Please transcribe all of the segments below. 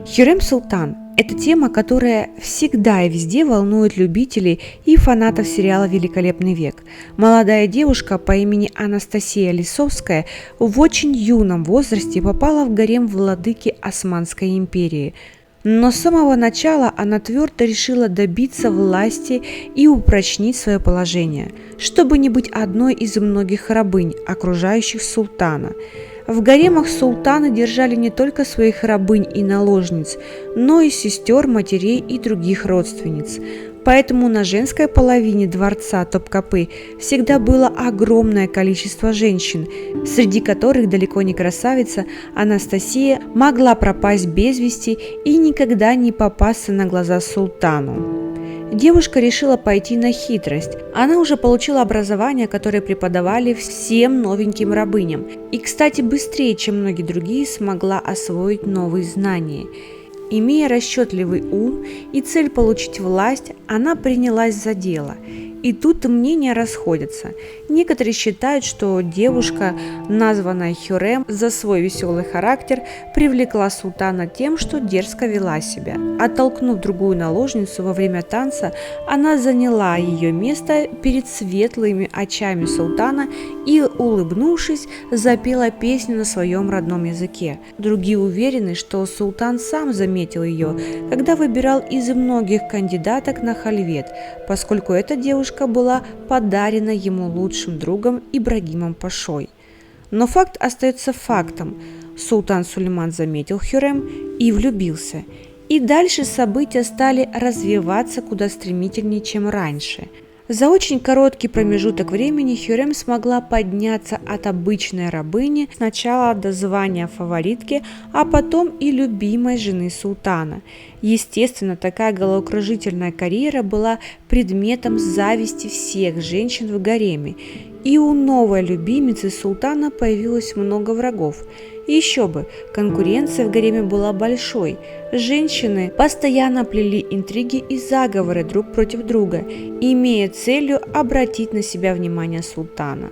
Хюррем Султан – это тема, которая всегда и везде волнует любителей и фанатов сериала «Великолепный век». Молодая девушка по имени Анастасия Лисовская в очень юном возрасте попала в гарем владыки Османской империи. Но с самого начала она твердо решила добиться власти и упрочнить свое положение, чтобы не быть одной из многих рабынь, окружающих султана. В гаремах султаны держали не только своих рабынь и наложниц, но и сестер, матерей и других родственниц. Поэтому на женской половине дворца Топкапы всегда было огромное количество женщин, среди которых далеко не красавица Анастасия могла пропасть без вести и никогда не попасться на глаза султану. Девушка решила пойти на хитрость. Она уже получила образование, которое преподавали всем новеньким рабыням, и, кстати, быстрее, чем многие другие, смогла освоить новые знания. Имея расчетливый ум и цель получить власть, она принялась за дело. И тут мнения расходятся. Некоторые считают, что девушка, названная Хюррем за свой веселый характер, привлекла султана тем, что дерзко вела себя. Оттолкнув другую наложницу во время танца, она заняла ее место перед светлыми очами султана и, улыбнувшись, запела песню на своем родном языке. Другие уверены, что султан сам заметил ее, когда выбирал из многих кандидаток на хальвет, поскольку эта девушка была подарена ему лучшим другом Ибрагимом Пашой. Но факт остается фактом. Султан Сулейман заметил Хюррем и влюбился. И дальше события стали развиваться куда стремительнее, чем раньше. За очень короткий промежуток времени Хюррем смогла подняться от обычной рабыни сначала до звания фаворитки, а потом и любимой жены султана. Естественно, такая головокружительная карьера была предметом зависти всех женщин в гареме, и у новой любимицы султана появилось много врагов. И еще бы, конкуренция в гареме была большой. Женщины постоянно плели интриги и заговоры друг против друга, имея целью обратить на себя внимание султана.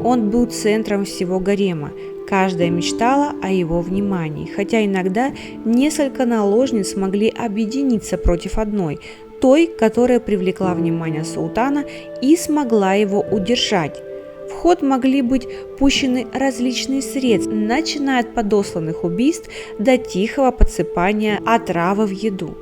Он был центром всего гарема. Каждая мечтала о его внимании, хотя иногда несколько наложниц могли объединиться против одной, той, которая привлекла внимание султана и смогла его удержать. В ход могли быть пущены различные средства, начиная от подосланных убийств до тихого подсыпания отравы в еду.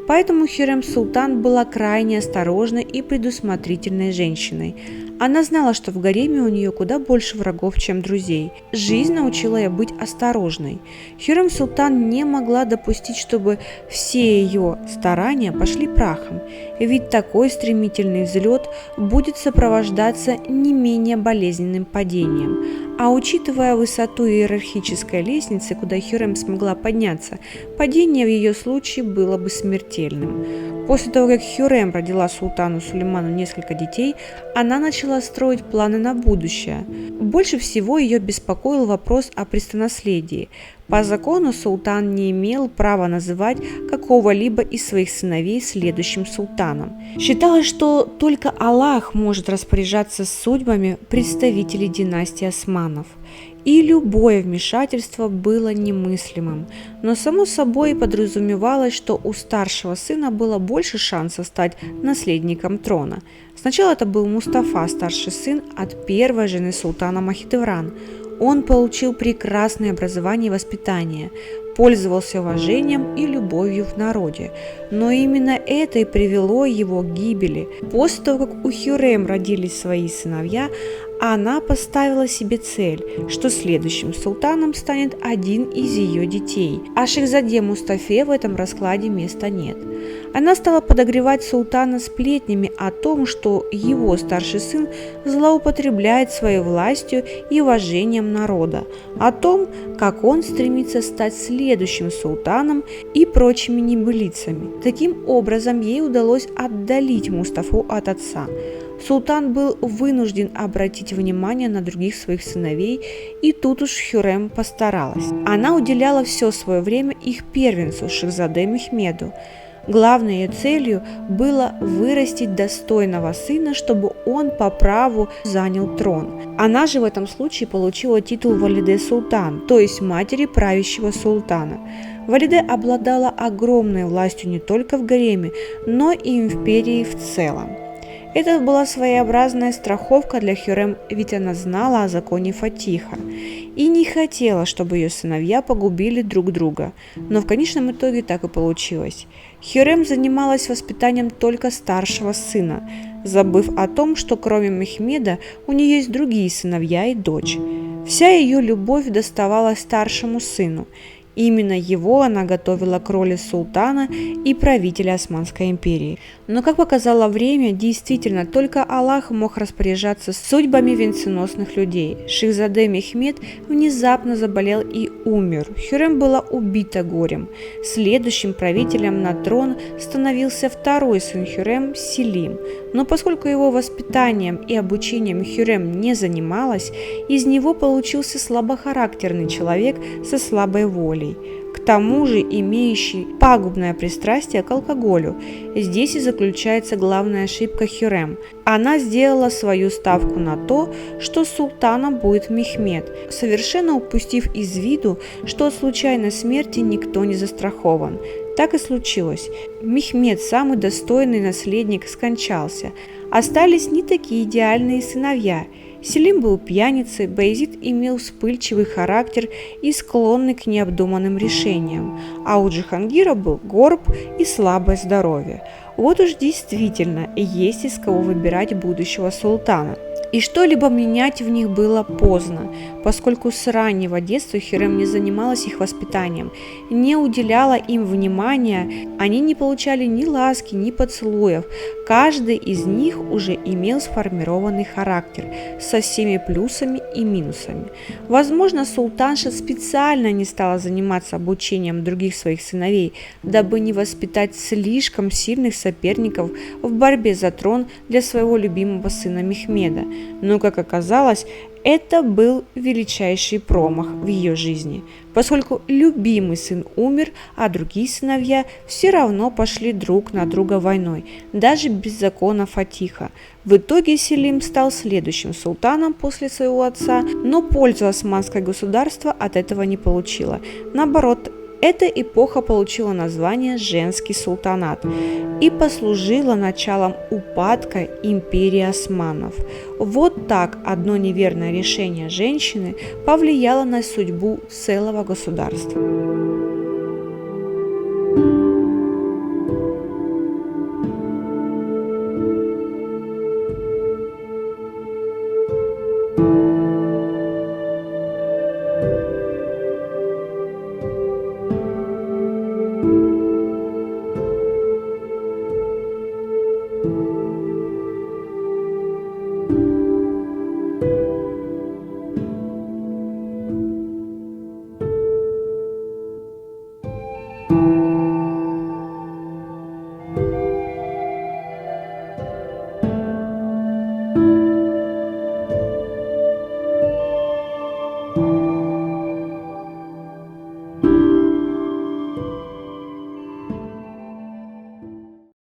Поэтому Хюррем Султан была крайне осторожной и предусмотрительной женщиной. Она знала, что в гареме у нее куда больше врагов, чем друзей. Жизнь научила ее быть осторожной. Хюррем Султан не могла допустить, чтобы все ее старания пошли прахом, ведь такой стремительный взлет будет сопровождаться не менее болезненным падением. А учитывая высоту иерархической лестницы, куда Хюррем смогла подняться, падение в ее случае было бы смертельным. После того, как Хюррем родила султану Сулейману несколько детей, она начала строить планы на будущее. Больше всего ее беспокоил вопрос о престолонаследии. По закону султан не имел права называть какого-либо из своих сыновей следующим султаном. Считалось, что только Аллах может распоряжаться судьбами представителей династии Османов. И любое вмешательство было немыслимым, но само собой подразумевалось, что у старшего сына было больше шансов стать наследником трона. Сначала это был Мустафа, старший сын от первой жены султана Махидевран. Он получил прекрасное образование и воспитание, пользовался уважением и любовью в народе, но именно это и привело его к гибели. После того, как у Хюррем родились свои сыновья, она поставила себе цель, что следующим султаном станет один из ее детей, а Шехзаде Мустафе в этом раскладе места нет. Она стала подогревать султана сплетнями о том, что его старший сын злоупотребляет своей властью и уважением народа, о том, как он стремится стать следующим султаном и прочими небылицами. Таким образом, ей удалось отдалить Мустафу от отца. Султан был вынужден обратить внимание на других своих сыновей, и тут уж Хюррем постаралась. Она уделяла все свое время их первенцу Шехзаде Мехмеду. Главной ее целью было вырастить достойного сына, чтобы он по праву занял трон. Она же в этом случае получила титул Валиде Султан, то есть матери правящего султана. Валиде обладала огромной властью не только в гареме, но и в империи в целом. Это была своеобразная страховка для Хюррем, ведь она знала о законе Фатиха и не хотела, чтобы ее сыновья погубили друг друга. Но в конечном итоге так и получилось. Хюррем занималась воспитанием только старшего сына, забыв о том, что кроме Мехмеда у нее есть другие сыновья и дочь. Вся ее любовь доставалась старшему сыну. Именно его она готовила к роли султана и правителя Османской империи. Но, как показало время, действительно, только Аллах мог распоряжаться судьбами венценосных людей. Шахзаде Мехмед внезапно заболел и умер. Хюррем была убита горем. Следующим правителем на трон становился второй сын Хюррем Селим. Но поскольку его воспитанием и обучением Хюррем не занималась, из него получился слабохарактерный человек со слабой волей, к тому же имеющий пагубное пристрастие к алкоголю. Здесь и заключается главная ошибка Хюррем. Она сделала свою ставку на то, что султаном будет Мехмед, совершенно упустив из виду, что от случайной смерти никто не застрахован. Так и случилось. Мехмед, самый достойный наследник, скончался. Остались не такие идеальные сыновья. Селим был пьяницей, Баязид имел вспыльчивый характер и склонный к необдуманным решениям, а у Джихангира был горб и слабое здоровье. Вот уж действительно есть из кого выбирать будущего султана. И что-либо менять в них было поздно, поскольку с раннего детства Хюррем не занималась их воспитанием, не уделяла им внимания, они не получали ни ласки, ни поцелуев. Каждый из них уже имел сформированный характер со всеми плюсами и минусами. Возможно, султанша специально не стала заниматься обучением других своих сыновей, дабы не воспитать слишком сильных соперников в борьбе за трон для своего любимого сына Мехмеда. Но, как оказалось, это был величайший промах в ее жизни, поскольку любимый сын умер, а другие сыновья все равно пошли друг на друга войной, даже без закона Фатиха. В итоге Селим стал следующим султаном после своего отца, но пользу османское государство от этого не получило. Наоборот, эта эпоха получила название «Женский султанат» и послужила началом упадка империи османов. Вот так одно неверное решение женщины повлияло на судьбу целого государства.